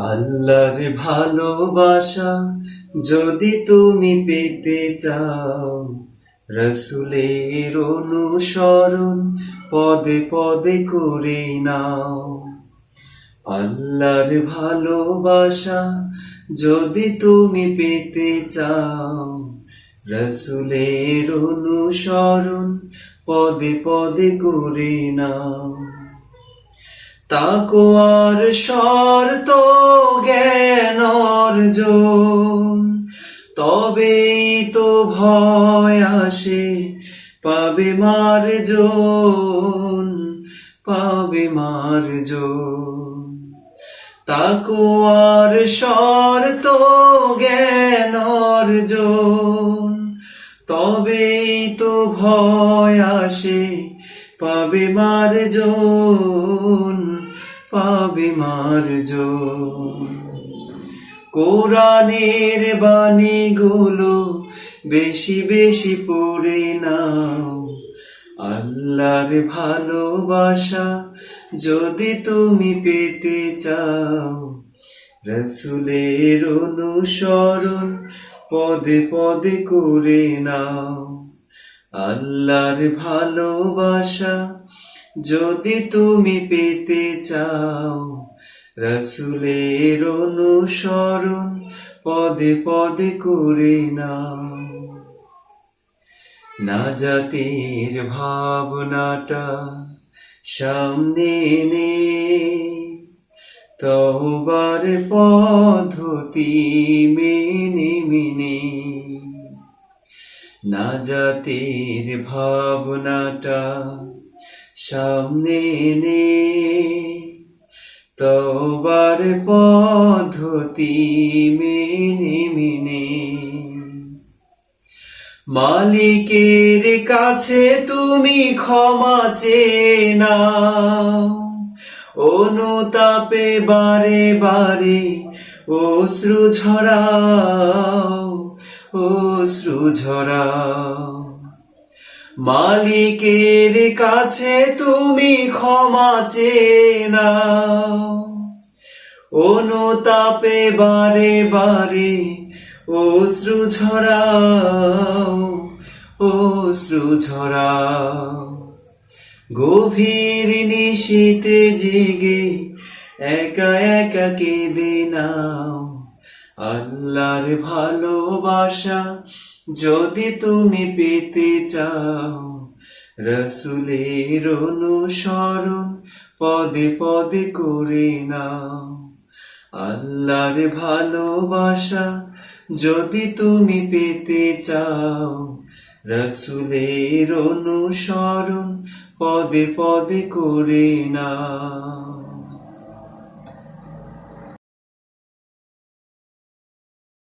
আল্লাহর ভালোবাসা যদি তুমি পেতে চাও, রসুলের অনুসরণ পদে পদে করে নাও। আল্লাহর ভালোবাসা যদি তুমি পেতে চাও, রসুলের অনুসরণ পদে পদে করে নাও। তাকওয়ার শর্ত জ্ঞান অর্জন, তবেই তো ভয় আসে পাবে মার্জন, পাবে মার্জন। তাকওয়ার শর্ত জ্ঞান অর্জন, তবেই তো ভয় আসে পাবে মার্জন, পাবে মার্জন। কোরআনের বাণীগুলো বেশি বেশি পড়ে নাও। আল্লাহর ভালোবাসা যদি তুমি পেতে চাও, রসুলের অনুসরণ পদে পদে করে নাও। আল্লাহর ভালোবাসা যদি তুমি পেতে চাও, রসুলের অনুসরণ পদে পদে করে নাও। নাজাতের ভাবনাটা সামনে নে, তওবার পদ্ধতি মেনে মেনে। নাজাতের ভাবনাটা সামনে নে, তওবার পদ্ধতি মেনে মেনে। মালিকের কাছে তুমি ক্ষমা চেয়ে নাও, অনুতাপে বারে বারে অশ্রু ঝরাও, অশ্রু ঝরাও। মালিকের কাছে তুমি ক্ষমা চেয়ে নাও, অনুতাপে বারে বারে অশ্রু ঝরাও, অশ্রু ঝরাও। গভীর নিশীতে জেগে একা একা কেঁদে নাও। আল্লাহর ভালোবাসা যদি তুমি পেতে চাও, রসুলের অনুসরণ পদে পদে করে নাও। আল্লাহর ভালোবাসা যদি তুমি পেতে চাও, রসুলের অনুসরণ পদে পদে করে নাও।